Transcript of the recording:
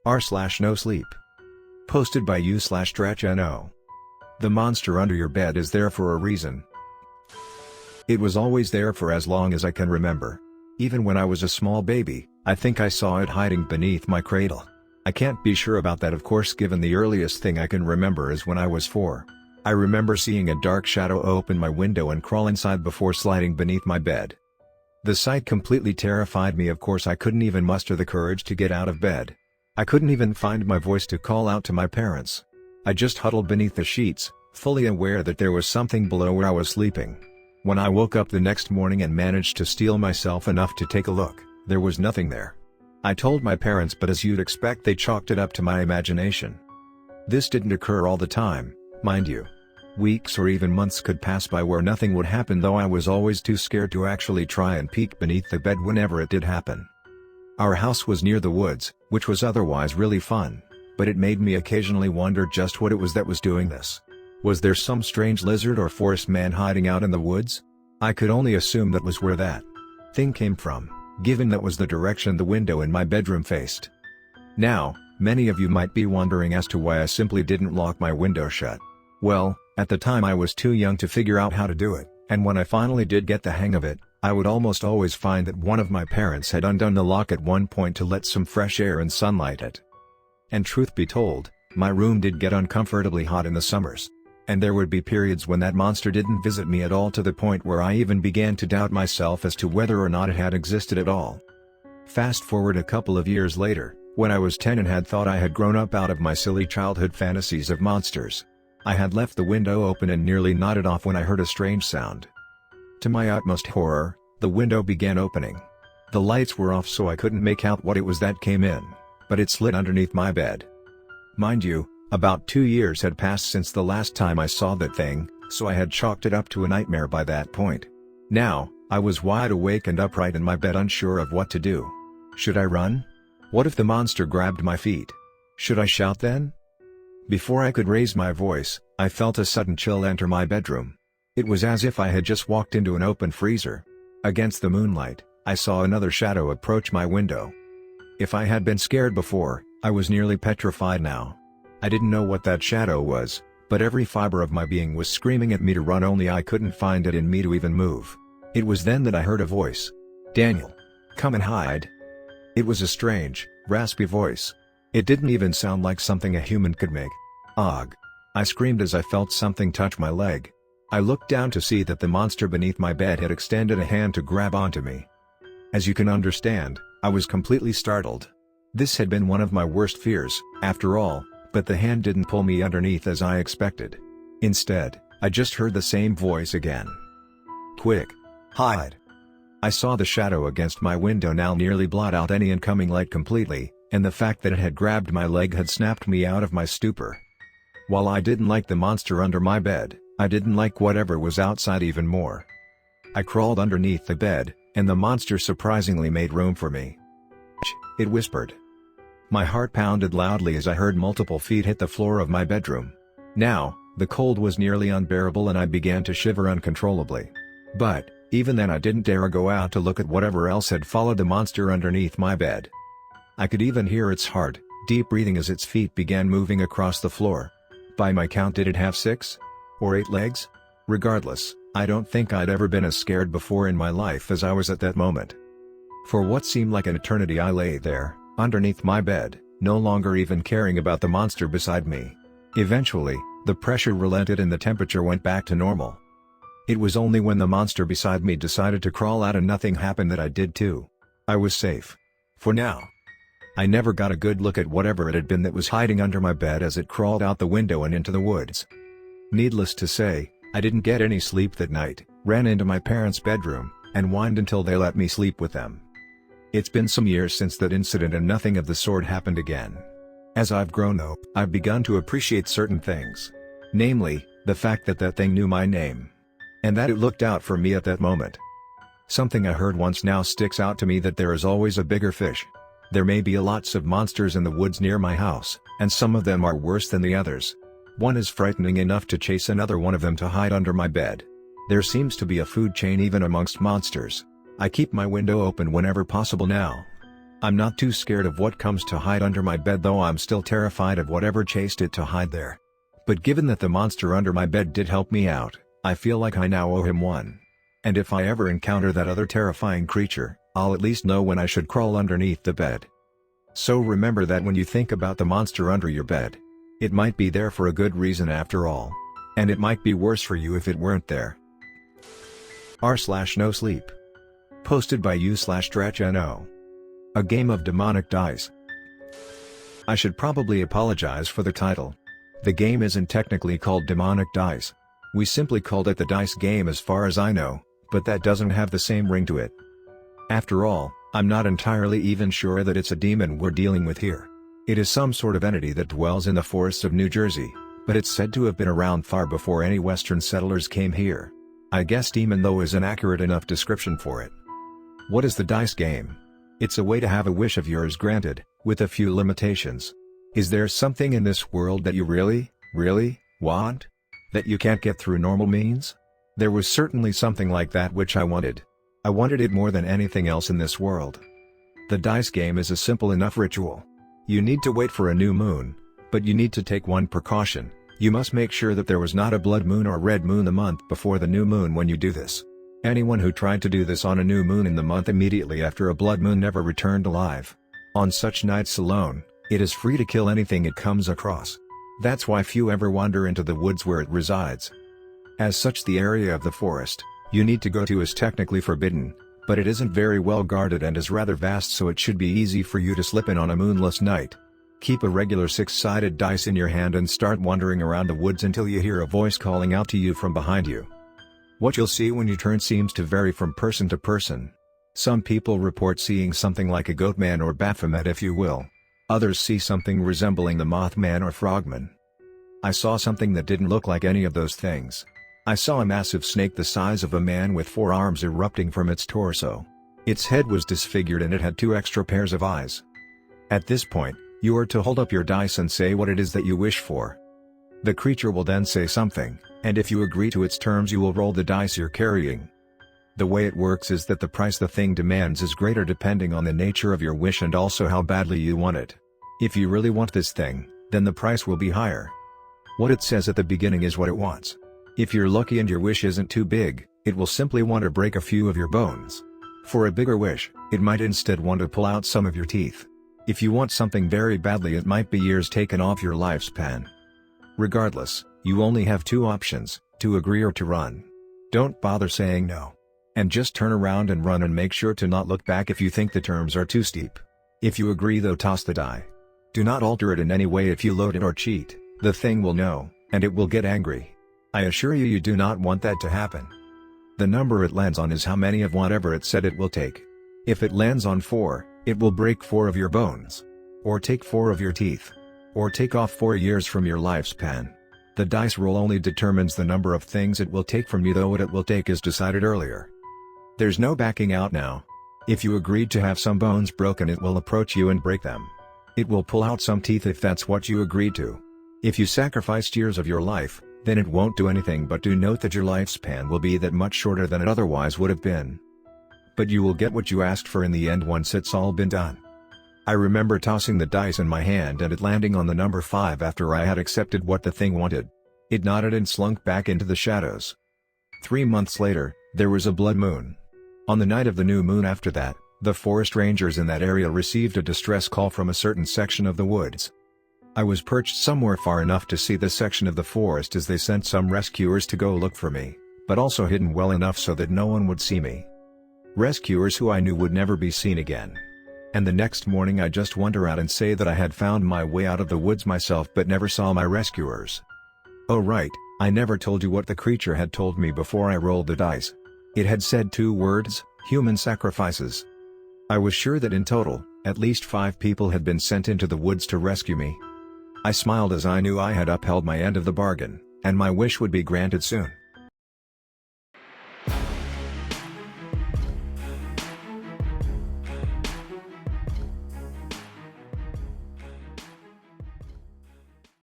r/NoSleep. Posted by u/Drechenaux. The monster under your bed is there for a reason. It was always there for as long as I can remember. Even when I was a small baby, I think I saw it hiding beneath my cradle. I can't be sure about that, of course, given the earliest thing I can remember is when I was 4. I remember seeing a dark shadow open my window and crawl inside before sliding beneath my bed. The sight completely terrified me. Of course, I couldn't even muster the courage to get out of bed. I couldn't even find my voice to call out to my parents. I just huddled beneath the sheets, fully aware that there was something below where I was sleeping. When I woke up the next morning and managed to steel myself enough to take a look, there was nothing there. I told my parents, but as you'd expect, they chalked it up to my imagination. This didn't occur all the time, mind you. Weeks or even months could pass by where nothing would happen, though I was always too scared to actually try and peek beneath the bed whenever it did happen. Our house was near the woods, which was otherwise really fun, but it made me occasionally wonder just what it was that was doing this. Was there some strange lizard or forest man hiding out in the woods? I could only assume that was where that thing came from, given that was the direction the window in my bedroom faced. Now, many of you might be wondering as to why I simply didn't lock my window shut. Well, at the time I was too young to figure out how to do it, and when I finally did get the hang of it, I would almost always find that one of my parents had undone the lock at one point to let some fresh air and sunlight in. And truth be told, my room did get uncomfortably hot in the summers. And there would be periods when that monster didn't visit me at all, to the point where I even began to doubt myself as to whether or not it had existed at all. Fast forward a couple of years later, when I was 10 and had thought I had grown up out of my silly childhood fantasies of monsters. I had left the window open and nearly nodded off when I heard a strange sound. To my utmost horror, the window began opening. The lights were off, so I couldn't make out what it was that came in, but it slid underneath my bed. Mind you, about 2 years had passed since the last time I saw that thing, so I had chalked it up to a nightmare by that point. Now, I was wide awake and upright in my bed, unsure of what to do. Should I run? What if the monster grabbed my feet? Should I shout then? Before I could raise my voice, I felt a sudden chill enter my bedroom. It was as if I had just walked into an open freezer. Against the moonlight, I saw another shadow approach my window. If I had been scared before, I was nearly petrified now. I didn't know what that shadow was, but every fiber of my being was screaming at me to run, only I couldn't find it in me to even move. It was then that I heard a voice. "Daniel! Come and hide!" It was a strange, raspy voice. It didn't even sound like something a human could make. Ugh! I screamed as I felt something touch my leg. I looked down to see that the monster beneath my bed had extended a hand to grab onto me. As you can understand, I was completely startled. This had been one of my worst fears, after all, but the hand didn't pull me underneath as I expected. Instead, I just heard the same voice again. "Quick! Hide!" I saw the shadow against my window now nearly blot out any incoming light completely, and the fact that it had grabbed my leg had snapped me out of my stupor. While I didn't like the monster under my bed, I didn't like whatever was outside even more. I crawled underneath the bed, and the monster surprisingly made room for me. "Shh," it whispered. My heart pounded loudly as I heard multiple feet hit the floor of my bedroom. Now, the cold was nearly unbearable and I began to shiver uncontrollably. But, even then I didn't dare go out to look at whatever else had followed the monster underneath my bed. I could even hear its hard, deep breathing as its feet began moving across the floor. By my count, did it have 6? Or 8 legs? Regardless, I don't think I'd ever been as scared before in my life as I was at that moment. For what seemed like an eternity I lay there, underneath my bed, no longer even caring about the monster beside me. Eventually, the pressure relented and the temperature went back to normal. It was only when the monster beside me decided to crawl out and nothing happened that I did too. I was safe. For now. I never got a good look at whatever it had been that was hiding under my bed as it crawled out the window and into the woods. Needless to say, I didn't get any sleep that night, ran into my parents' bedroom, and whined until they let me sleep with them. It's been some years since that incident and nothing of the sort happened again. As I've grown up, I've begun to appreciate certain things. Namely, the fact that that thing knew my name. And that it looked out for me at that moment. Something I heard once now sticks out to me, that there is always a bigger fish. There may be lots of monsters in the woods near my house, and some of them are worse than the others. One is frightening enough to chase another one of them to hide under my bed. There seems to be a food chain even amongst monsters. I keep my window open whenever possible now. I'm not too scared of what comes to hide under my bed, though I'm still terrified of whatever chased it to hide there. But given that the monster under my bed did help me out, I feel like I now owe him one. And if I ever encounter that other terrifying creature, I'll at least know when I should crawl underneath the bed. So remember that when you think about the monster under your bed. It might be there for a good reason after all. And it might be worse for you if it weren't there. r/NoSleep. Posted by u/Drechenaux. A game of demonic dice. I should probably apologize for the title. The game isn't technically called Demonic Dice. We simply called it the dice game as far as I know, but that doesn't have the same ring to it. After all, I'm not entirely even sure that it's a demon we're dealing with here. It is some sort of entity that dwells in the forests of New Jersey, but it's said to have been around far before any Western settlers came here. I guess demon though is an accurate enough description for it. What is the dice game? It's a way to have a wish of yours granted, with a few limitations. Is there something in this world that you really, really, want? That you can't get through normal means? There was certainly something like that which I wanted. I wanted it more than anything else in this world. The dice game is a simple enough ritual. You need to wait for a new moon, but you need to take one precaution. You must make sure that there was not a blood moon or red moon the month before the new moon when you do this. Anyone who tried to do this on a new moon in the month immediately after a blood moon never returned alive. On such nights alone, it is free to kill anything it comes across. That's why few ever wander into the woods where it resides. As such, the area of the forest you need to go to is technically forbidden, but it isn't very well guarded and is rather vast, so it should be easy for you to slip in on a moonless night. Keep a regular 6-sided dice in your hand and start wandering around the woods until you hear a voice calling out to you from behind you. What you'll see when you turn seems to vary from person to person. Some people report seeing something like a goatman or Baphomet, if you will. Others see something resembling the Mothman or Frogman. I saw something that didn't look like any of those things. I saw a massive snake the size of a man with 4 arms erupting from its torso. Its head was disfigured and it had 2 extra pairs of eyes. At this point, you are to hold up your dice and say what it is that you wish for. The creature will then say something, and if you agree to its terms you will roll the dice you're carrying. The way it works is that the price the thing demands is greater depending on the nature of your wish and also how badly you want it. If you really want this thing, then the price will be higher. What it says at the beginning is what it wants. If you're lucky and your wish isn't too big, it will simply want to break a few of your bones. For a bigger wish, it might instead want to pull out some of your teeth. If you want something very badly, it might be years taken off your lifespan. Regardless, you only have 2 options, to agree or to run. Don't bother saying no. And just turn around and run, and make sure to not look back if you think the terms are too steep. If you agree though, toss the die. Do not alter it in any way. If you load it or cheat, the thing will know, and it will get angry. I assure you, you do not want that to happen. The number it lands on is how many of whatever it said it will take. If it lands on 4, it will break 4 of your bones. Or take 4 of your teeth. Or take off 4 years from your lifespan. The dice roll only determines the number of things it will take from you, though what it will take is decided earlier. There's no backing out now. If you agreed to have some bones broken, it will approach you and break them. It will pull out some teeth if that's what you agreed to. If you sacrificed years of your life, then it won't do anything, but do note that your lifespan will be that much shorter than it otherwise would have been. But you will get what you asked for in the end once it's all been done. I remember tossing the dice in my hand and it landing on the number 5 after I had accepted what the thing wanted. It nodded and slunk back into the shadows. 3 months later, there was a blood moon. On the night of the new moon after that, the forest rangers in that area received a distress call from a certain section of the woods. I was perched somewhere far enough to see this section of the forest as they sent some rescuers to go look for me, but also hidden well enough so that no one would see me. Rescuers who I knew would never be seen again. And the next morning I just wander out and say that I had found my way out of the woods myself but never saw my rescuers. Oh right, I never told you what the creature had told me before I rolled the dice. It had said 2 words, human sacrifices. I was sure that in total, at least 5 people had been sent into the woods to rescue me. I smiled as I knew I had upheld my end of the bargain, and my wish would be granted soon.